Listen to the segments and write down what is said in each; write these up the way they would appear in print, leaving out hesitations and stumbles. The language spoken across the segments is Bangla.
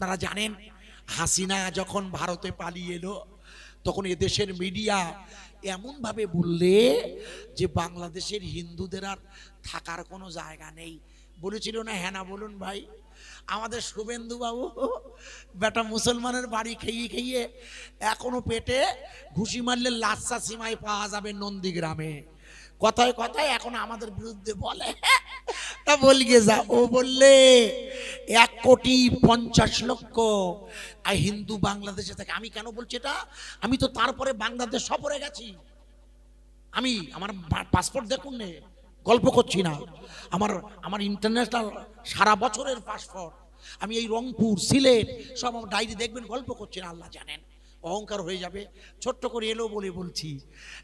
আপনারা জানেন হাসিনা যখন ভারতে পালিয়ে এলো তখন এদেশের মিডিয়া এমন ভাবে বললে যে বাংলাদেশের হিন্দুদের আর থাকার কোনো জায়গা নেই বলেছিল না? হ্যাঁ না বলুন ভাই? আমাদের শুভেন্দু বাবু বেটা মুসলমানের বাড়ি খেয়ে খেয়ে এখনো পেটে ঘুষি মারলে লাচ্ছা সিমাই পাওয়া যাবে নন্দীগ্রামে। কথায় কথায় এখন আমাদের বিরুদ্ধে বলে, তা বলিয়ে যা। ও বললে 1,50,00,000 আর হিন্দু বাংলাদেশে থাকে। আমি কেন বলছি এটা? আমি তো তারপরে বাংলাদেশ সফরে গেছি। আমি আমার পাসপোর্ট দেখুন নে, গল্প করছি না। আমার ইন্টারন্যাশনাল সারা বছরের পাসপোর্ট। আমি এই রংপুর সিলেট সব আমার ডায়েরি দেখবেন, গল্প করছি না। আল্লাহ জানেন অহংকার হয়ে যাবে, ছোট্ট করে এলো বলে বলছি।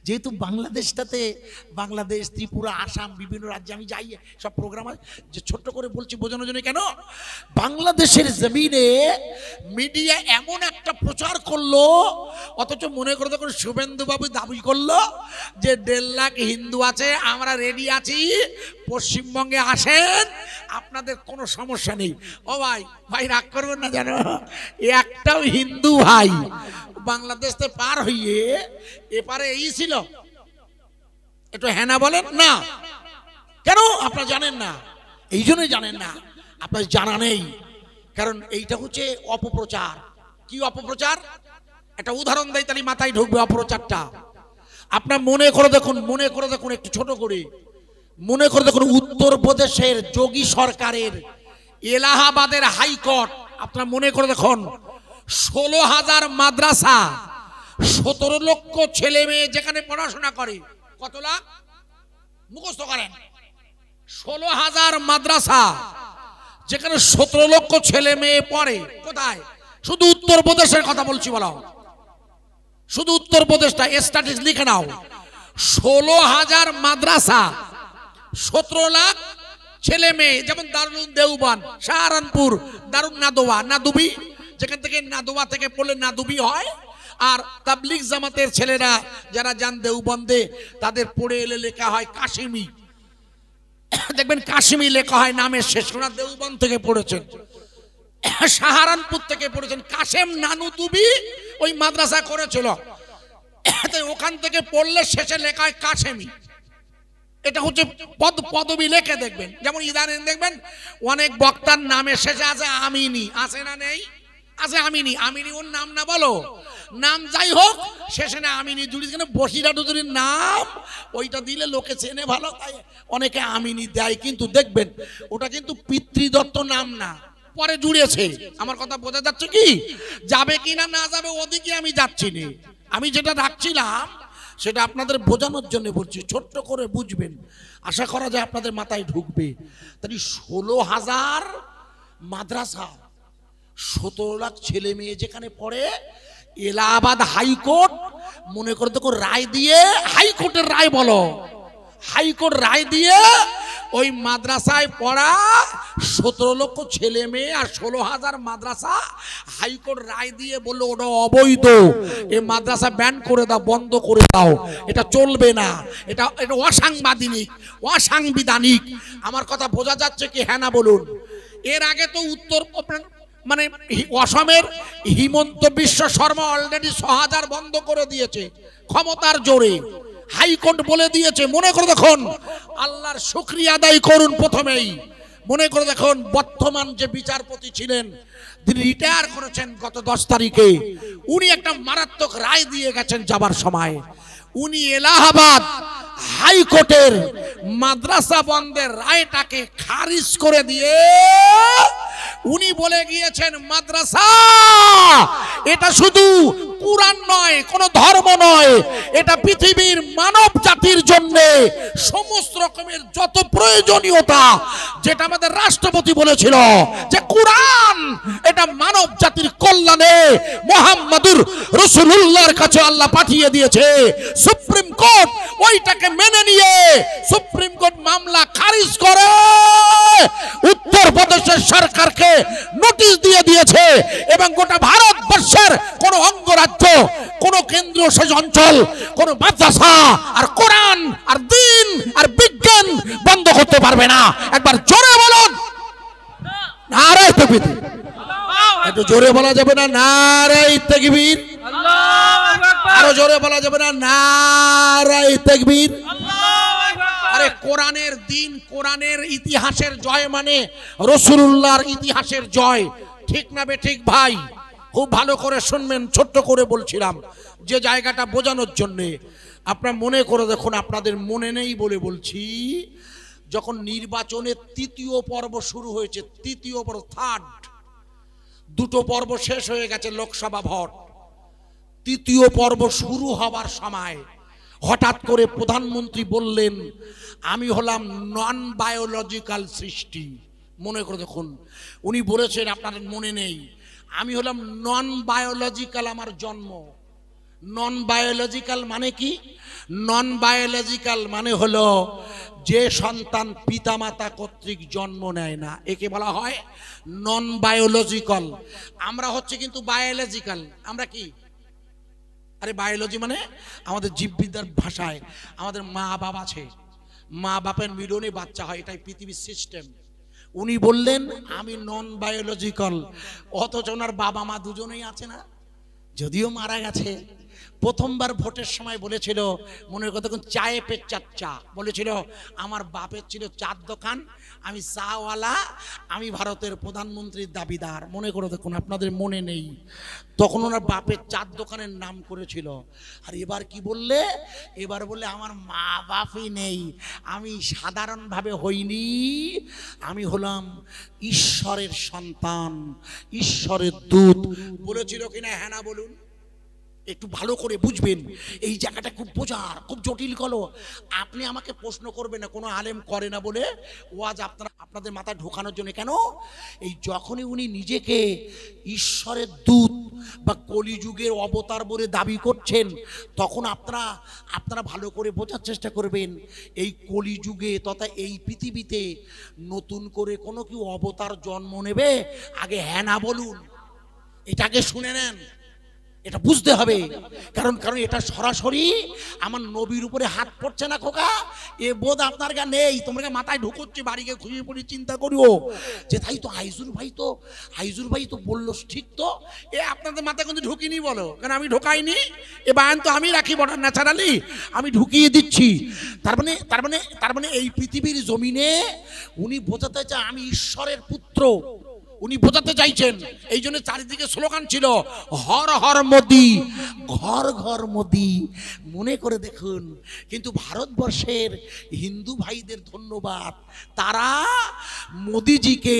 যেহেতু বাংলাদেশটাতে বাংলাদেশ, ত্রিপুরা, আসাম বিভিন্ন রাজ্যে আমি যাই, সব প্রোগ্রাম যে ছোট্ট করে বলছি বোঝানোর জন্য। কেন বাংলাদেশের জমিনে মিডিয়া এমন একটা প্রচার করলো, অথচ মনে করে দেখুন শুভেন্দু বাবু দাবি করলো যে 1.5 লাখ হিন্দু আছে, আমরা রেডি আছি, পশ্চিমবঙ্গে আসেন, আপনাদের কোনো সমস্যা নেই। ও ভাই ভাই রাগ করবেন না জানো, একটাও হিন্দু ভাই বাংলাদেশ থেকে পার হইয়ে এপারে এই ছিল? একটু হ্যাঁ না বলেন না কেন? আপনারা জানেন না, এই জন্যই জানেন না, আপনার জানা নেই। কারণ এইটা হচ্ছে অপপ্রচার। কি অপপ্রচার? একটা উদাহরণ দেয় তাহলে মাথায় ঢুকবে অপপ্রচারটা। আপনার মনে করে দেখুন একটু ছোট করে মনে করে দেখুন, উত্তরপ্রদেশের যোগী সরকারের এলাহাবাদের হাইকোর্ট, আপনারা মনে করে দেখুন 16,000 মাদ্রাসা, 17 লক্ষ ছেলে মেয়ে যেখানে পড়াশোনা করে। কত লাখ? মুখস্থ করেন। 16,000 মাদ্রাসা যেখানে 17 লক্ষ ছেলে মেয়ে পড়ে। কোথায়? শুধু উত্তরপ্রদেশের কথা বলছি, বলো শুধু উত্তরপ্রদেশটা, স্ট্যাটিস্টিক্স লিখে নাও। 16,000 মাদ্রাসা, 17 লাখ ছেলে মেয়ে। যেমন দারুল দেওবান, সাহারানপুর, দারুল নাদোয়া, নাদুবি, যেখান থেকে নাদোয়া থেকে পড়লে নাদুবি হয়। আর তাবলিগ জামাতের ছেলেরা যারা যান দেওবন্দে, তাদের পড়ে এলে লেখা হয় কাশিমি। দেখবেন কাশিমি লেখা হয় নামের শেষ। ওরা দেওবন্দ থেকে পড়েছেন, সাহারানপুর থেকে পড়েছেন। কাশেম নানুতুবি ওই মাদ্রাসা করেছিল, ওখান থেকে পড়লে শেষে লেখা হয় কাশেমি। এটা হচ্ছে পদবি লেখে দেখবেন। যেমন ইদানিং দেখবেন অনেক বক্তার নামের শেষে আছে আমিনি, আছে না নেই? আছে আমিনি। আমিনি ওর নাম না, বলো নাম যাই হোক, শেষে না আমিনি জুড়ি। বসিরা টুজুরির নাম ওইটা দিলে লোকে চেনে ভালো, তাই অনেকে আমিনি দেয়। কিন্তু দেখবেন ওটা কিন্তু পিতৃদত্ত নাম না, পরে জুড়েছে। আমার কথা বোঝা যাচ্ছে কি? যাবে কিনা না যাবে ওদিকে আমি যাচ্ছি না। আমি যেটা রাখছিলাম সেটা আপনাদের বোঝানোর জন্য বলছি, ছোট্ট করে বুঝবেন, আশা করা যায় আপনাদের মাথায় ঢুকবে। তাই 16,000 মাদ্রাসা, 17 লাখ ছেলে মেয়ে যেখানে পড়ে, এলাহাবাদ হাইকোর্ট মনে করে দেখো রায় দিয়ে, হাইকোর্টের রায় বলো, হাইকোর্ট রায় দিয়ে ওই মাদ্রাসায় পড়া 17 লক্ষ ছেলে মেয়ে আর 16,000 মাদ্রাসা, হাইকোর্ট রায় দিয়ে বললো ওটা অবৈধ, এই মাদ্রাসা ব্যান করে দাও, বন্ধ করে দাও, এটা চলবে না, এটা অসাংবিধানিক। আমার কথা বোঝা যাচ্ছে কি? হ্যাঁ না বলুন। এর আগে তো মানে অসমের হিমন্ত বিশ্ব শর্মা অলরেডি 6,000 বন্ধ করে দিয়েছে ক্ষমতার জোরে। হাইকোর্ট বলে দিয়েছে। মনে করে দেখুন, আল্লাহর শুকরিয়া আদায় করুন। প্রথমেই মনে করে দেখুন, বর্তমান যে বিচারপতি ছিলেন, তিনি রিটায়ার করেছেন গত 10 তারিখে। উনি একটা মারাত্মক রায় দিয়ে গেছেন যাবার সময়। উনি এলাহাবাদ হাইকোর্টের মাদ্রাসা বন্ধের রায়টাকে খারিজ করে দিয়ে উনি বলে গিয়েছেন, মাদ্রাসা এটা শুধু কুরআন নয়, কোন ধর্ম নয়, এটা পৃথিবীর মানব জাতির জন্য সমস্ত রকমের যত প্রয়োজনীয়তা, যেটা আমাদের রাষ্ট্রপতি বলেছিল যে কুরআন এটা মানব জাতির কল্যাণে মুহাম্মাদুর রাসূলুল্লাহর কাছে আল্লাহ পাঠিয়ে দিয়েছে। সুপ্রিম কোর্ট ওইটাকে মেনে নিয়ে সুপ্রিম কোর্ট মামলা খারিজ করে উত্তরপ্রদেশের সরকারকে নোটিশ দিয়ে দিয়েছে এবং গোটা ভারতবর্ষের কোন অঙ্গরাজ্য, কোন কেন্দ্রীয় শাসিত অঞ্চল, কোন মাদ্রাসা আর কোরআন আর দ্বীন আর বিজ্ঞান বন্ধ করতে পারবে না। একবার জোরে বলুন নারে তাকবীর। একটু জোরে বলা যাবে না নারায়ে তাকবীর? আরো জোরে বলা যাবে না নারায়ে তাকবীর? আরে কোরআনের দিন, কোরআনের ইতিহাসের জয় মানে রাসূলুল্লাহর ইতিহাসের জয়, ঠিক না বেঠিক ভাই? খুব ভালো করে শুনবেন, ছোট্ট করে বলছিলাম যে জায়গাটা বোঝানোর জন্য। আপনারা মনে করে দেখুন, আপনাদের মনে নেই বলে বলছি, যখন নির্বাচনের তৃতীয় পর্ব শুরু হয়েছে, তৃতীয় পর্ব, থার্ড, দুটো পর্ব শেষ হয়ে গেছে লোকসভা ভোট, তৃতীয় পর্ব শুরু হবার সময় হঠাৎ করে প্রধানমন্ত্রী বললেন, আমি হলাম নন বায়োলজিক্যাল সৃষ্টি। মনে করে দেখুন, উনি বলেছেন, আপনাদের মনে নেই, আমি হলাম নন বায়োলজিক্যাল, আমার জন্ম। নন বায়োলজিক্যাল মানে কি? নন বায়োলজিক্যাল মানে হলো যে সন্তান পিতামাতা কর্তৃক জন্ম নেয় না, একে বলা হয় নন বায়োলজিক্যাল। আমরা হচ্ছে কিন্তু বায়োলজিক্যাল। আমরা কি? আরে বায়োলজি মানে আমাদের জীববিদ্যার ভাষায় আমাদের মা বাপ আছে, মা বাপের মিলনে বাচ্চা হয়, এটাই পৃথিবীর সিস্টেম। উনি বললেন আমি নন বায়োলজিক্যাল, অথচ ওনার বাবা মা দুজনেই আছে না, যদিও মারা গেছে। প্রথমবার ভোটের সময় বলেছিল, মনে কথা চায়ে পে চাচ্চা, বলেছিল আমার বাপের ছিল চার দোকান, আমি চাওয়ালা, আমি ভারতের প্রধানমন্ত্রীর দাবিদার। মনে করে দেখুন, আপনাদের মনে নেই? তখন ওনার বাপের চার দোকানের নাম করেছিল। আর এবার কি বললে? এবার বললে আমার মা বাপই নেই, আমি সাধারণভাবে হইনি, আমি হলাম ঈশ্বরের সন্তান, ঈশ্বরের দূত। বলেছিল কিনা? হ্যাঁ না বলুন, একটু ভালো করে বুঝবেন, এই জায়গাটা খুব বোঝার, খুব জটিল গলো। আপনি আমাকে প্রশ্ন করবেন না, কোনো আলেম করে না বলে ওয়াজ আপনাদের মাথায় ঢোকানোর জন্য। কেন? এই যখনই উনি নিজেকে ঈশ্বরের দূত বা কলিযুগের অবতার বলে দাবি করছেন, তখন আপনারা ভালো করে বোঝার চেষ্টা করবেন, এই কলিযুগে তথা এই পৃথিবীতে নতুন করে কোনো কি অবতার জন্ম নেবে? আগে হ্যাঁ না বলুন, এটাকে শুনে নেন, এটা বুঝতে হবে। কারণ এটা সরাসরি আমার নবীর উপরে হাত পড়ছে না খোকা, এ বোধ আপনার গা নেই, তোমরা মাথায় ঢুকোচ্ছে, বাড়িকে খুঁজে পড়ি চিন্তা করিও যে তাই তো আইজুর ভাই তো বললো ঠিক, তো এ আপনাদের মাথায় কিন্তু ঢুকিনি বলো, কারণ আমি ঢোকাইনি, এ বায়ান তো আমি রাখি বড় ন্যাচারালি, আমি ঢুকিয়ে দিচ্ছি। তার মানে এই পৃথিবীর জমিনে উনি বোঝাতে চায় আমি ঈশ্বরের পুত্র, উনি বোঝাতে চাইছেন। এই জন্য চারিদিকে স্লোগান ছিল হর হর মোদি, ঘর ঘর মোদি। মনে করে দেখুন, কিন্তু ভারতবর্ষের হিন্দু ভাইদের ধন্যবাদ, তারা মোদিজিকে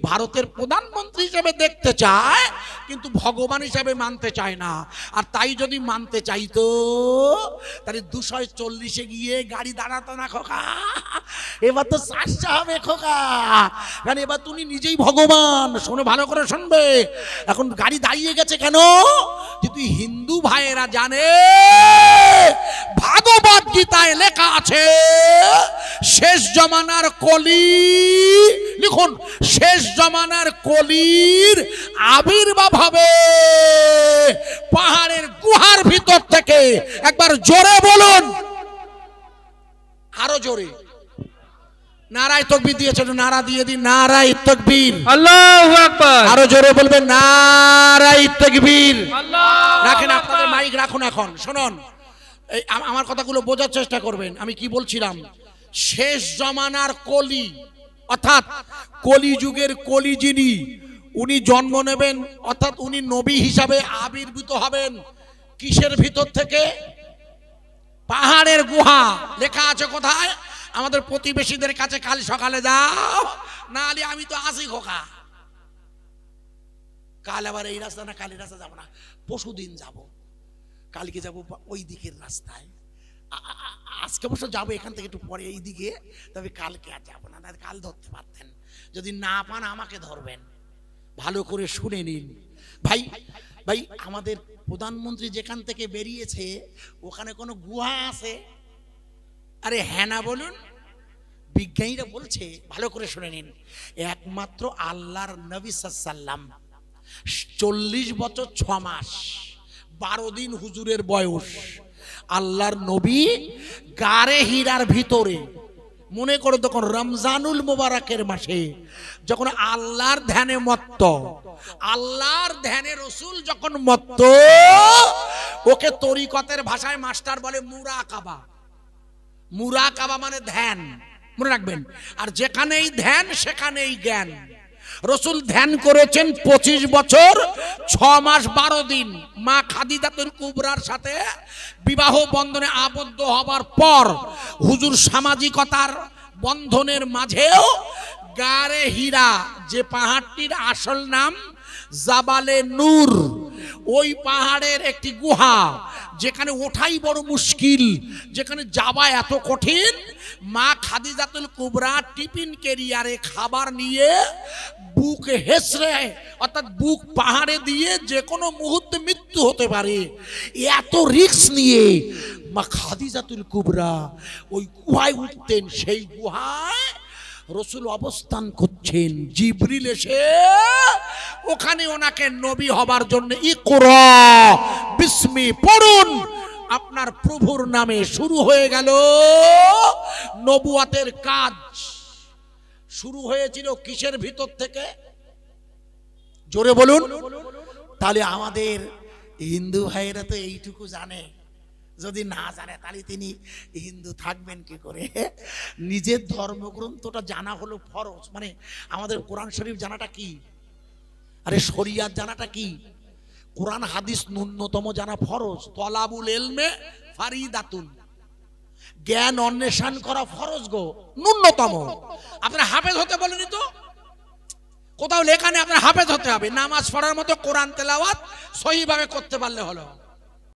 ভারতের প্রধানমন্ত্রী হিসেবে দেখতে চায়, কিন্তু ভগবান হিসেবে মানতে চায় না। আর তাই যদি মানতে চাইতো তাহলে 240-এ গিয়ে গাড়ি দাঁড়াতো না খোকা, এবার তো 400 হবে খোকা, কারণ এবার তুমি নিজেই ভগবান। শোনো, ভালো করে শুনবে, এখন গাড়ি দাঁড়িয়ে গেছে কেন? যদি হিন্দু ভাইয়েরা জানে ভাগবত গীতায় লেখা আছে শেষ জমানার কলি, লিখুন শেষ জমানার কলির আবির্ভাব হবে পাহাড়ের গুহার ভিতর থেকে। একবার জোরে বলুন, আরো জোরে। নারায়ে তাকবীর দিয়েছে, নারা দিয়ে দিন, নারায়ে তাকবীর, আল্লাহু আকবার। আরো জোরে বলবেন নারায়ে তাকবীর। রাখেন আপনাদের মাইক, রাখুন। এখন শুনুন, এই আমার কথাগুলো বোঝার চেষ্টা করবেন। আমি কি বলছিলাম? শেষ জমানার কলি, অর্থাৎ কলি যুগের কলি যিনি, উনি জন্ম নেবেন, অর্থাৎ উনি নবী হিসাবে আবির্ভূত হবেন কিসের ভিতর থেকে? পাহাড়ের গুহা। লেখা আছে কোথায়? আমাদের প্রতিবেশীদের কাছে কাল সকালে যাও, না হলে আমি তো আসি খোকা। কাল আবার এই রাস্তা না, কাল এই রাস্তা যাবো না, পরশুদিন যাব, কালকে যাব ওই দিকের রাস্তায়, আজকে অবশ্য যাবো এখান থেকে একটু পরে এই দিকে, তবে কালকে আর যাবো না, কাল ধরতে পারতেন, যদি না পান আমাকে ধরবেন। ভালো করে শুনে নিন ভাই। আমাদের প্রধানমন্ত্রী যেখান থেকে বেরিয়েছে ওখানে কোনো গুহা আছে? আরে হ্যাঁ না বলুন। বিজ্ঞানীরা বলছে, ভালো করে শুনে নিন, একমাত্র আল্লাহর নবী সাল্লাল্লাহু আলাইহি ওয়াসাল্লাম 40 বছর 6 মাস 12 দিন হুজুরের বয়স, আল্লাহর নবী গারে হীরার ভিতরে মনে করো তখন রমজানুল মুবারকের মাসে যখন আল্লাহর ধ্যানে মত্ত, আল্লাহর ধ্যানে রসুল যখন মত্ত, ওকে তরিকতের ভাষায় মাস্টার বলে মুরাকাবা। মুরাকাবা মানে ধ্যান, মনে রাখবেন। আর যেখানেই ধ্যান সেখানেই জ্ঞান। রসুল ধ্যান করেছেন 25 বছর 6 মাস 12 দিন মা খাদিজাতুল কুবরার সাথে বিবাহ বন্ধনে আবদ্ধ হবার পর হুজুর সামাজিকতার বন্ধনের মাঝেও গারে হীরা, যে পাহাড়টির আসল নাম জাবালে নূর, ওই পাহাড়ের একটি গুহা যেখানে ওঠাই বড় মুশকিল, যেখানে যাওয়া এত কঠিন, মা খাদিজাতুল কুবরা টিফিন ক্যারিয়ারে খাবার নিয়ে বুক হেসড়ে, অর্থাৎ বুক পাহাড়ে দিয়ে যে কোনো মুহূর্তে মৃত্যু হতে পারে, এত রিস্ক নিয়ে মা খাদিজাতুল কুবরা ওই গুহায় উঠতেন। সেই গুহায় রসুল অবস্থান করছেন, জিবরিল এসে ওখানে ওনাকে নবী হবার জন্য ইকরা বিস্মি পড়ুন আপনার প্রভুর নামে শুরু হয়ে গেল নবুয়াতের কাজ। শুরু হয়েছিল কিসের ভিতর থেকে? জোরে বলুন। তাহলে আমাদের হিন্দু ভাইয়েরা তো এইটুকু জানে, যদি না জানে তাহলে তিনি হিন্দু থাকবেন কি করে? নিজের ধর্মগ্রন্থটা জানা হলো ফরজ। মানে আমাদের কোরআন শরীফ জানাটা কি? আরে শরিয়াত জানাটা কি? কোরআন হাদিস ন্যূনতম জানা ফরজ। তলাবুল ইলমে ফারিদাতুন, জ্ঞান অন্বেষণ করা ফরজ গো, ন্যূনতম। আপনারা হাফেজ হতে বলেনি তো, কোথাও লেখা নেই আপনার হাফেজ হতে হবে। নামাজ পড়ার মতো কোরআন তেলাওয়াত সহিভাবে করতে পারলে হলো।